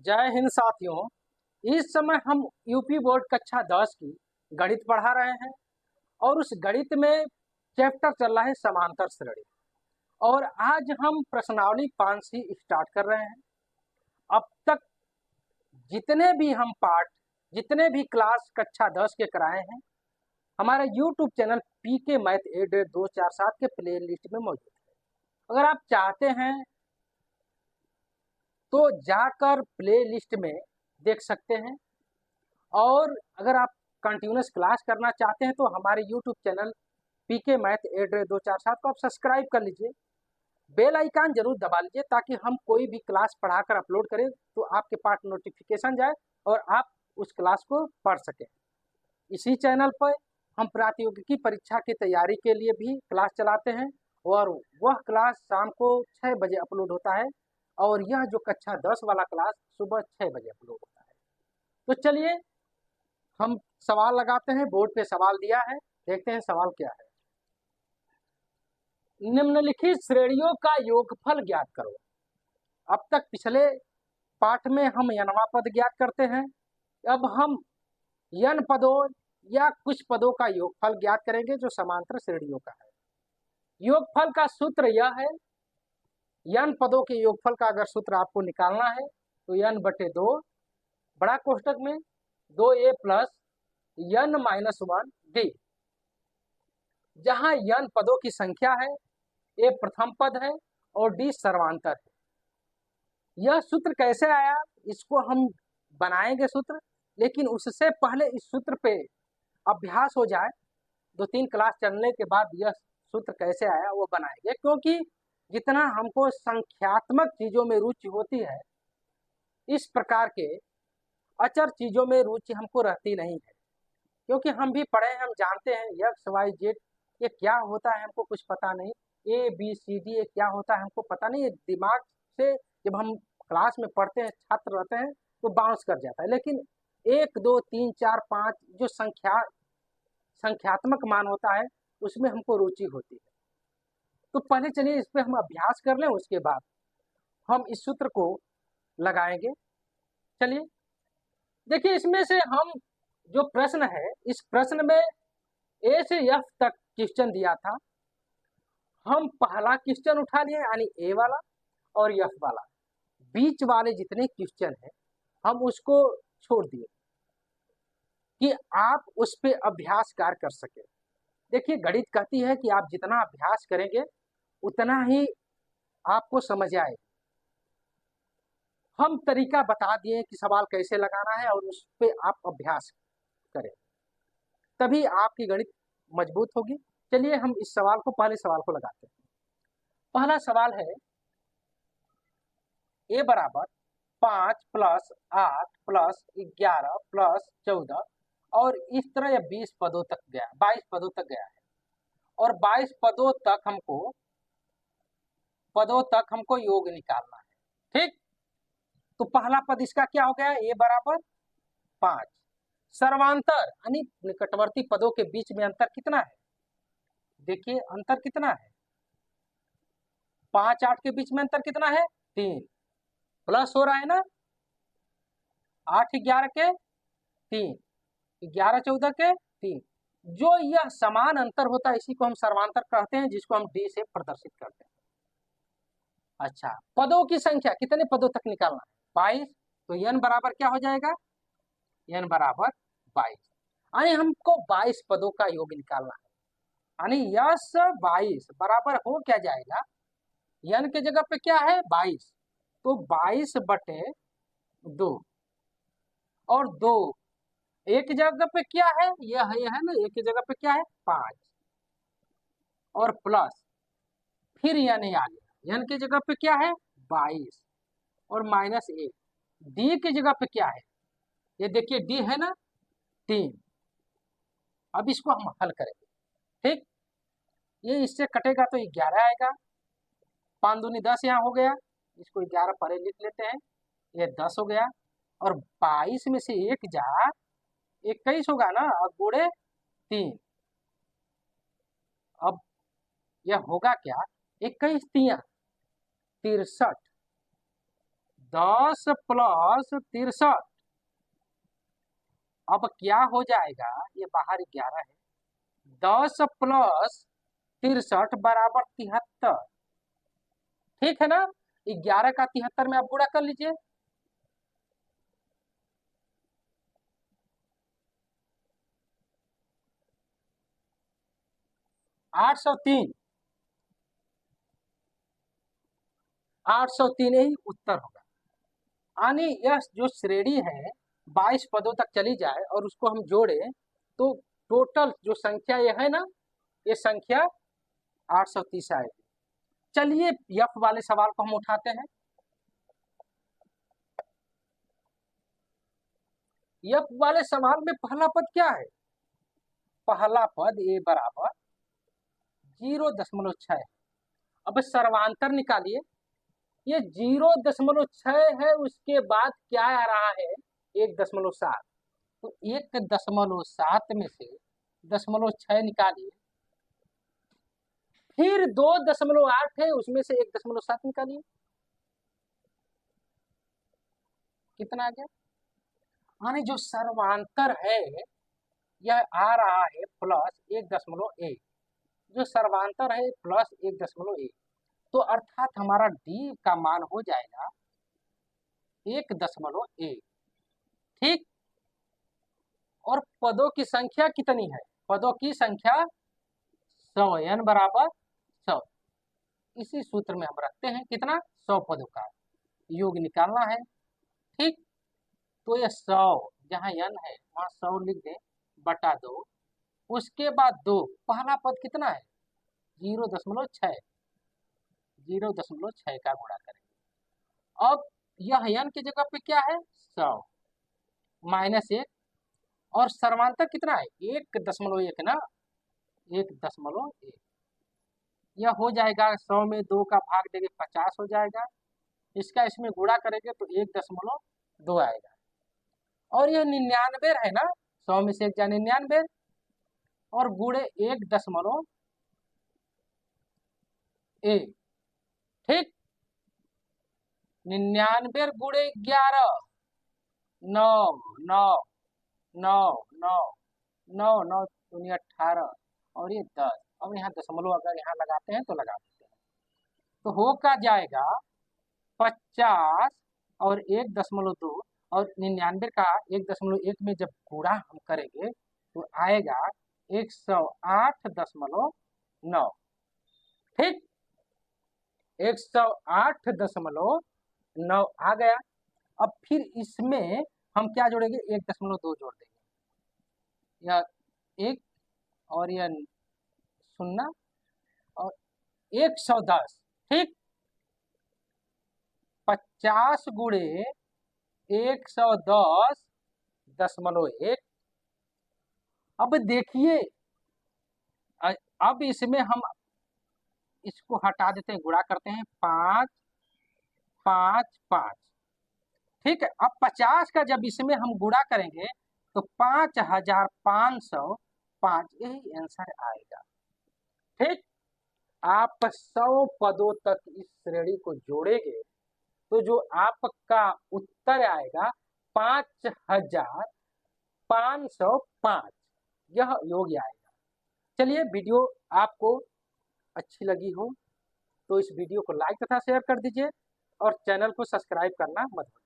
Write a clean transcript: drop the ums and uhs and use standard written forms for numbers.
जय हिंद साथियों। इस समय हम यूपी बोर्ड कक्षा 10 की गणित पढ़ा रहे हैं और उस गणित में चैप्टर चल रहा है समांतर श्रेणी। और आज हम प्रश्नावली 5 ही स्टार्ट कर रहे हैं। अब तक जितने भी हम पाठ, जितने भी क्लास कक्षा 10 के कराए हैं, हमारे यूट्यूब चैनल पीके मैथ 8247 के प्ले लिस्ट में मौजूद है। अगर आप चाहते हैं तो जाकर प्ले लिस्ट में देख सकते हैं। और अगर आप कंटिन्यूस क्लास करना चाहते हैं तो हमारे यूट्यूब चैनल पीके मैथ 8247 को आप सब्सक्राइब कर लीजिए, बेल आइकन जरूर दबा लीजिए ताकि हम कोई भी क्लास पढ़ाकर अपलोड करें तो आपके पास नोटिफिकेशन जाए और आप उस क्लास को पढ़ सकें। इसी चैनल पर हम प्रतियोगिकी परीक्षा की तैयारी के लिए भी क्लास चलाते हैं और वह क्लास शाम को 6 बजे अपलोड होता है और यह जो कक्षा 10 वाला क्लास सुबह 6 बजे अपलोड होता है। तो चलिए हम सवाल लगाते हैं। बोर्ड पे सवाल दिया है, देखते हैं सवाल क्या है। निम्नलिखित श्रेणियों का योगफल ज्ञात करो। अब तक पिछले पाठ में हम यनवा पद ज्ञात करते हैं, अब हम यन पदों या कुछ पदों का योगफल ज्ञात करेंगे जो समांतर श्रेणियों का है। योगफल का सूत्र यह है, यन पदों के योगफल का अगर सूत्र आपको निकालना है तो n/2 बड़ा कोष्टक में 2a प्लस n-1d, जहां n पदों की संख्या है, a प्रथम पद है और d सर्वांतर है। यह सूत्र कैसे आया इसको हम बनाएंगे सूत्र, लेकिन उससे पहले इस सूत्र पे अभ्यास हो जाए। 2-3 क्लास चलने के बाद यह सूत्र कैसे आया वो बनाएंगे, क्योंकि जितना हमको संख्यात्मक चीजों में रुचि होती है, इस प्रकार के अचर चीजों में रुचि हमको रहती नहीं है। क्योंकि हम भी पढ़े हैं, हम जानते हैं XYZ ये क्या होता है हमको कुछ पता नहीं, ABCD ये क्या होता है हमको पता नहीं। दिमाग से जब हम क्लास में पढ़ते हैं, छात्र रहते हैं तो बाउंस कर जाता है, लेकिन 1 2 3 4 5 जो संख्यात्मक मान होता है उसमें हमको रुचि होती है। तो पहले चलिए इस पे हम अभ्यास कर लें, उसके बाद हम इस सूत्र को लगाएंगे। चलिए देखिए, इसमें से हम जो प्रश्न है, इस प्रश्न में A से F तक क्वेश्चन दिया था। हम पहला क्वेश्चन उठा लिए यानी A वाला और F वाला, बीच वाले जितने क्वेश्चन है हम उसको छोड़ दिए कि आप उस पे अभ्यास कार्य कर सके। देखिए गणित कहती है कि आप जितना अभ्यास करेंगे उतना ही आपको समझ आए। हम तरीका बता दिए कि सवाल कैसे लगाना है और उस पे आप अभ्यास करें, तभी आपकी गणित मजबूत होगी। चलिए हम इस सवाल को, पहले सवाल को लगाते हैं। पहला सवाल है, a बराबर 5 प्लस 8 प्लस 11 प्लस 14 और इस तरह यह 20 पदों तक गया, 22 पदों तक गया है और 22 पदों तक हमको योग निकालना है। ठीक, तो पहला पद इसका क्या हो गया, a बराबर 5। सर्वांतर यानी निकटवर्ती पदों के बीच में अंतर कितना है, देखिए अंतर कितना है, 5 8 के बीच में अंतर कितना है, 3, प्लस हो रहा है ना, 8 11 के 3, 11 14 के 3। जो यह समान अंतर होता है इसी को हम सर्वांतर कहते हैं, जिसको हम डी से प्रदर्शित करते हैं। अच्छा, पदों की संख्या कितने पदों तक निकालना है, 22, तो n बराबर क्या हो जाएगा, n बराबर 22, यानी हमको 22 पदों का योग निकालना है। यानी यस 22 बराबर हो क्या जाएगा, n के जगह पे क्या है 22, तो 22/2 और 2 एक की जगह पे क्या है, यह है ना, एक की जगह पे क्या है 5 और प्लस फिर n आ गया, n की जगह पे क्या है 22 और -1, d की जगह पे क्या है, ये देखिए d है ना 3। अब इसको हम हल करेंगे। ठीक, ये इससे कटेगा तो 11 आएगा, 5 दूनी 10 यहाँ हो गया, इसको 11 पहले लिख लेते हैं, ये 10 हो गया और 22 में से 1 जा 21 होगा ना, अब गुणे 3, अब यह होगा क्या, 21 3 63, 10+63। अब क्या हो जाएगा, ये बाहर 11 है, 10+63 बराबर 73। ठीक है ना। 11 का 73 में आप गुणा कर लीजिए। 803, 803 ही उत्तर होगा। यानी यह जो श्रेणी है 22 पदों तक चली जाए और उसको हम जोड़े तो टोटल जो संख्या ये है ना, ये संख्या 830 आएगी। चलिए यफ वाले सवाल को हम उठाते हैं। यफ वाले सवाल में पहला पद क्या है, पहला पद ए बराबर 0.6। अब सर्वांतर निकालिए, ये 0.6 है, उसके बाद क्या आ रहा है 1.7। तो 1.7 में से 0.6 निकालिए, फिर 2.8 है, उसमें से 1.7 निकालिए, कितना आ गया। यानी जो सर्वांतर है यह आ रहा है +1.1, जो सर्वांतर है +1.1। तो अर्थात हमारा डी का मान हो जाएगा 1.1। ठीक। और पदों की संख्या कितनी है, पदों की संख्या 100, n बराबर 100। इसी सूत्र में हम रखते हैं कितना, 100 पदों का योग निकालना है। ठीक। तो ये 100 जहाँ n है वहां 100 लिख दें बटा 2, उसके बाद 2, पहला पद कितना है 0.6, 0.6 का गुणा करेंगे। अब यह n की जगह पे क्या है 100 -1, और सर्वांतर कितना है 1.1 ना, 1.1। यह हो जाएगा 100 में 2 का भाग देंगे 50 हो जाएगा, इसका इसमें गुणा करेंगे तो 1.2 आएगा। और यह 99 है ना, 100 में से 1 जा 99, और गुणे 1.1। ठीक। 99 गुणे 11, 9, 9, 9, 9, 9, 9 दूनी 18, और ये 10। अब यहाँ दशमलव अगर यहाँ लगाते हैं तो लगा देते हैं, तो हो का जाएगा 50 और 1.2, और 99 का 1.1 में जब गुणा हम करेंगे तो आएगा 108.9। ठीक, 108.9 आ गया। अब फिर इसमें हम क्या जोड़ेंगे 1.2 जोड़ देंगे, यह 1 और यह 0 और 110। ठीक, 50 गुणे 110.1। अब देखिए, अब इसमें हम इसको हटा देते हैं, गुणा करते हैं 5, 5, 5। ठीक है। अब 50 का जब इसमें हम गुणा करेंगे तो 5505, यही आंसर आएगा। ठीक। आप 100 पदों तक इस श्रेणी को जोड़ेंगे तो जो आपका उत्तर आएगा 5505, यह योग आएगा। चलिए, वीडियो आपको अच्छी लगी हो तो इस वीडियो को लाइक तथा शेयर कर दीजिए और चैनल को सब्सक्राइब करना मत भूलिए।